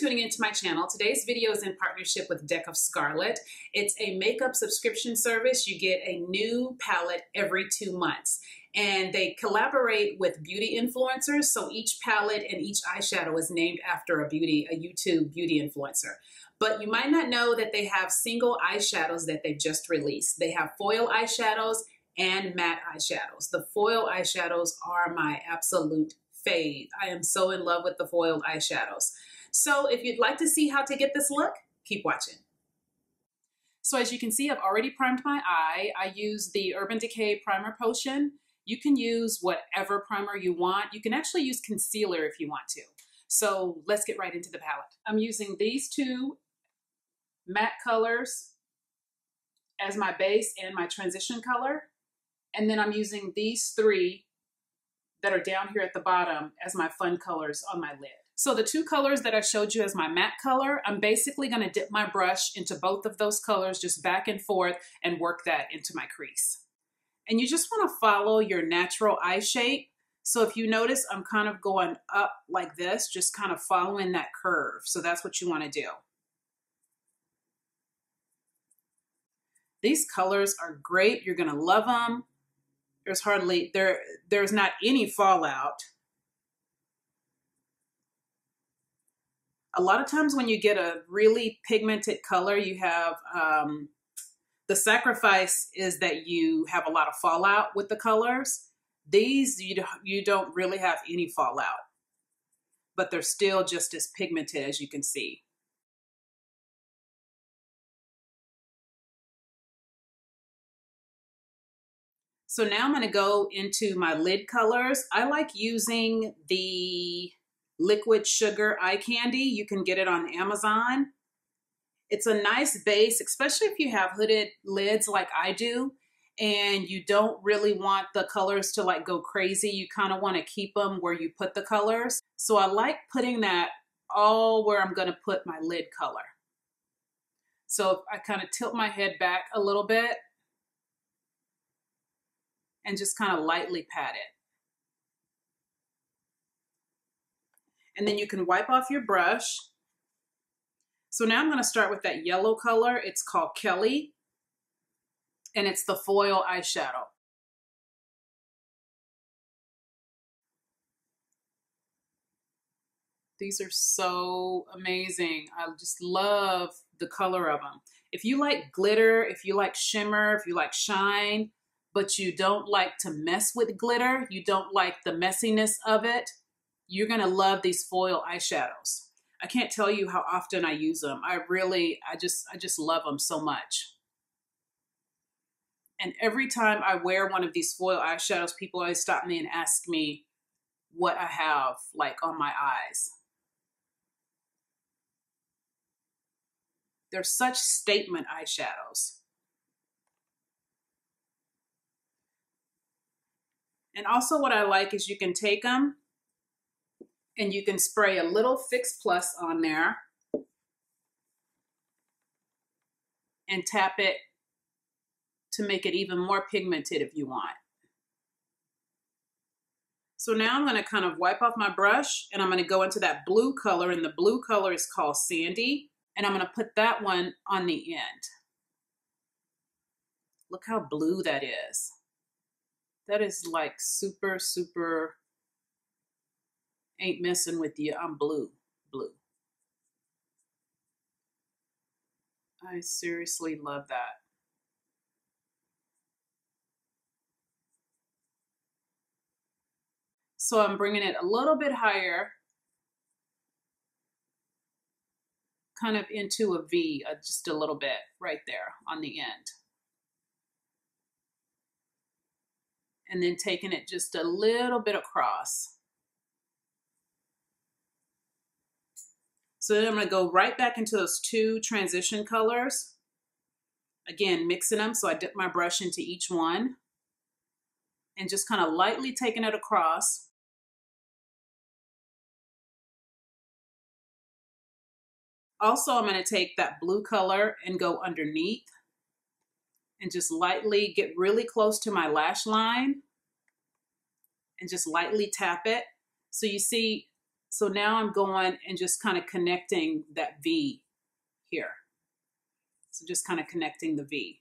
tuning into my channel. Today's video is in partnership with Deck of Scarlet. It's a makeup subscription service. You get a new palette every 2 months. And they collaborate with beauty influencers. So each palette and each eyeshadow is named after a YouTube beauty influencer. But you might not know that they have single eyeshadows that they've just released. They have foil eyeshadows and matte eyeshadows. The foil eyeshadows are my absolute fave. I am so in love with the foiled eyeshadows. So if you'd like to see how to get this look, keep watching. So as you can see, I've already primed my eye. I use the Urban Decay Primer Potion. You can use whatever primer you want. You can actually use concealer if you want to. So let's get right into the palette. I'm using these two matte colors as my base and my transition color. And then I'm using these three that are down here at the bottom as my fun colors on my lid. So the two colors that I showed you as my matte color, I'm basically gonna dip my brush into both of those colors, just back and forth, and work that into my crease. And you just wanna follow your natural eye shape. So if you notice, I'm kind of going up like this, just kind of following that curve. So that's what you wanna do. These colors are great. You're gonna love them. There's not any fallout. A lot of times when you get a really pigmented color, you have, the sacrifice is that you have a lot of fallout with the colors. These, you don't really have any fallout, but they're still just as pigmented as you can see. So now I'm gonna go into my lid colors. I like using the liquid sugar eye candy. You can get it on Amazon. It's a nice base, especially if you have hooded lids like I do, and you don't really want the colors to like go crazy. You kind of want to keep them where you put the colors. So I like putting that all where I'm gonna put my lid color. So I kind of tilt my head back a little bit and just kind of lightly pat it. And then you can wipe off your brush. So now I'm gonna start with that yellow color. It's called Kelly, and it's the foil eyeshadow. These are so amazing. I just love the color of them. If you like glitter, if you like shimmer, if you like shine, but you don't like to mess with glitter, you don't like the messiness of it, you're gonna love these foil eyeshadows. I can't tell you how often I use them. I just love them so much. And every time I wear one of these foil eyeshadows, people always stop me and ask me what I have like on my eyes. They're such statement eyeshadows. And also what I like is you can take them and you can spray a little Fix Plus on there and tap it to make it even more pigmented if you want. So now I'm gonna kind of wipe off my brush and I'm gonna go into that blue color, and the blue color is called Sandy, and I'm gonna put that one on the end. Look how blue that is. That is like super, super, ain't messing with you. I'm blue. I seriously love that. So I'm bringing it a little bit higher, kind of into a V, just a little bit right there on the end. And then taking it just a little bit across. So then I'm gonna go right back into those two transition colors. Again, mixing them, so I dip my brush into each one and just kind of lightly taking it across. Also, I'm gonna take that blue color and go underneath and just lightly get really close to my lash line and just lightly tap it. So you see So now I'm going and just kind of connecting that V here. So just kind of connecting the V.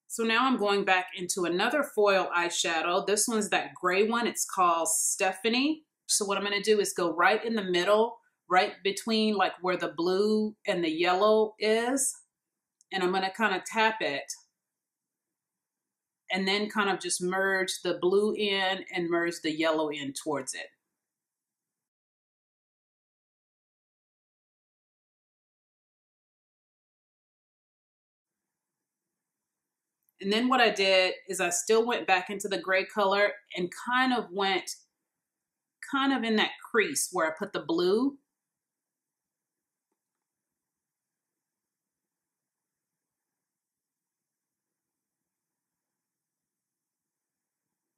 So now I'm going back into another foil eyeshadow. This one's that gray one. It's called Stephanie. So what I'm going to do is go right in the middle, right between like where the blue and the yellow is. And I'm going to kind of tap it and then kind of just merge the blue in and merge the yellow in towards it. And then what I did is I still went back into the gray color and kind of went kind of in that crease where I put the blue.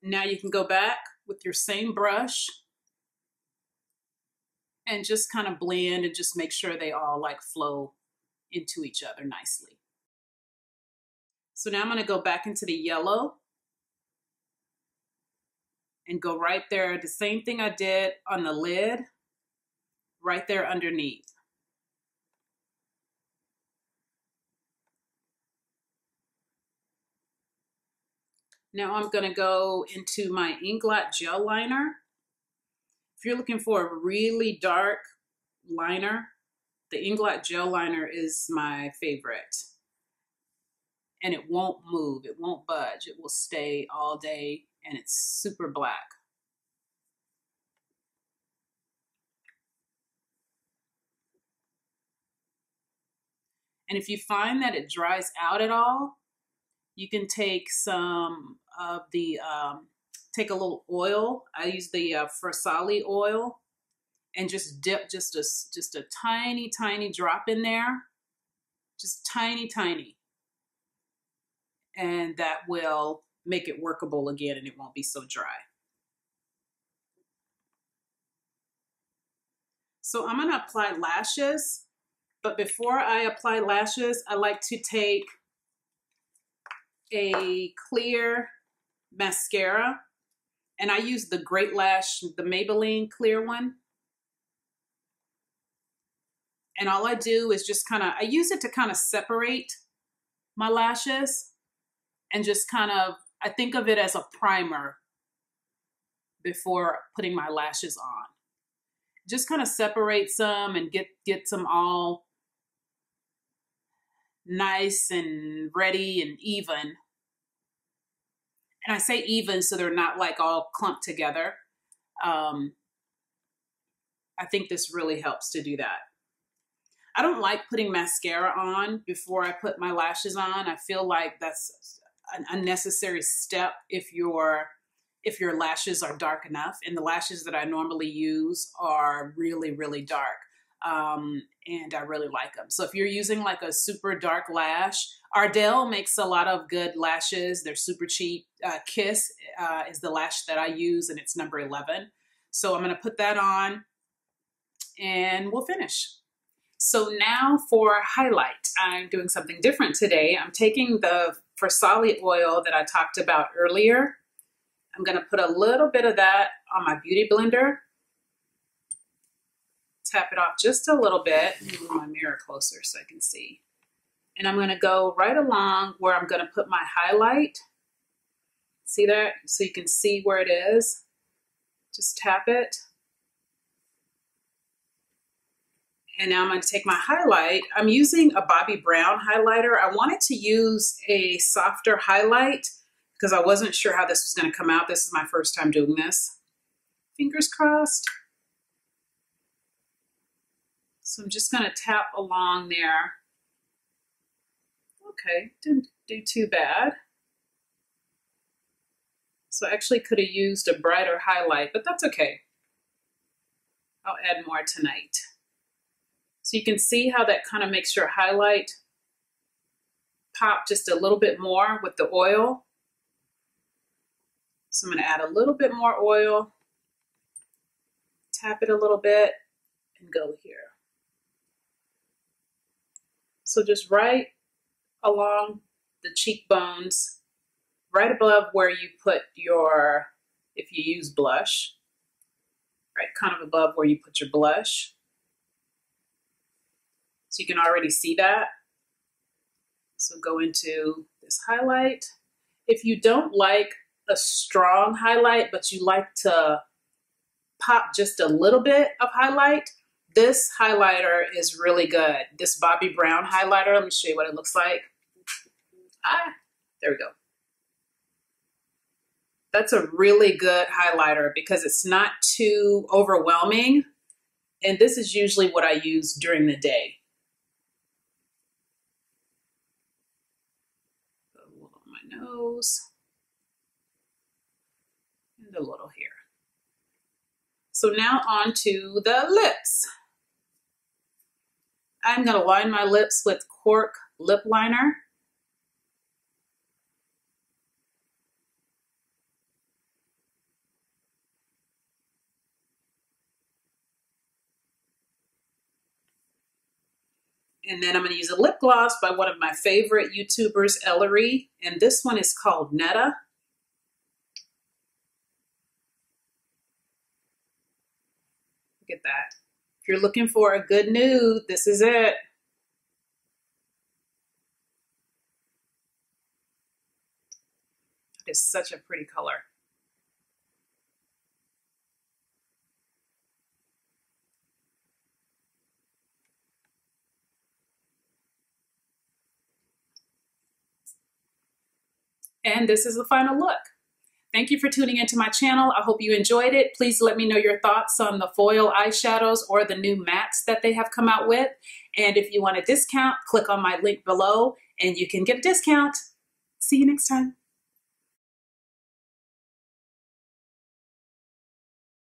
Now you can go back with your same brush and just kind of blend and just make sure they all like flow into each other nicely. So now I'm going to go back into the yellow and go right there. The same thing I did on the lid, right there underneath. Now I'm going to go into my Inglot gel liner. If you're looking for a really dark liner, the Inglot gel liner is my favorite. And it won't move, it won't budge, it will stay all day, and it's super black. And if you find that it dries out at all, you can take some of the, take a little oil. I use the Foil oil and just dip just a tiny, tiny drop in there. Just tiny, tiny. And that will make it workable again and it won't be so dry. So I'm gonna apply lashes, but before I apply lashes, I like to take a clear mascara, and I use the Great Lash, the Maybelline clear one. And all I do is just kind of, I use it to kind of separate my lashes and just kind of, I think of it as a primer before putting my lashes on. Just kind of separate some and get some all nice and ready and even. And I say even so they're not like all clumped together. I think this really helps to do that. I don't like putting mascara on before I put my lashes on. I feel like that's an unnecessary step if your lashes are dark enough. And the lashes that I normally use are really, really dark. And I really like them. So if you're using like a super dark lash, Ardell makes a lot of good lashes. They're super cheap. Kiss is the lash that I use, and it's number 11. So I'm going to put that on and we'll finish. So now for highlight, I'm doing something different today. I'm taking the Foil oil that I talked about earlier. I'm going to put a little bit of that on my beauty blender. Tap it off just a little bit. Let me move my mirror closer so I can see. And I'm going to go right along where I'm going to put my highlight. See that? So you can see where it is. Just tap it. And now I'm going to take my highlight. I'm using a Bobbi Brown highlighter. I wanted to use a softer highlight because I wasn't sure how this was going to come out. This is my first time doing this. Fingers crossed. So I'm just going to tap along there. Okay, didn't do too bad. So I actually could have used a brighter highlight, but that's okay. I'll add more tonight. So you can see how that kind of makes your highlight pop just a little bit more with the oil. So I'm going to add a little bit more oil, tap it a little bit, and go here. So just right along the cheekbones, right above where you put your, if you use blush, right kind of above where you put your blush. So you can already see that. So go into this highlight. If you don't like a strong highlight, but you like to pop just a little bit of highlight, this highlighter is really good. This Bobbi Brown highlighter, let me show you what it looks like. There we go. That's a really good highlighter because it's not too overwhelming. And this is usually what I use during the day. Put a little on my nose and a little here. So now on to the lips. I'm going to line my lips with Cork lip liner. And then I'm going to use a lip gloss by one of my favorite YouTubers, Ellery. And this one is called Netta. Look at that. If you're looking for a good nude, this is it. It's such a pretty color. And this is the final look. Thank you for tuning into my channel. I hope you enjoyed it. Please let me know your thoughts on the foil eyeshadows or the new mattes that they have come out with. And if you want a discount, click on my link below and you can get a discount. See you next time.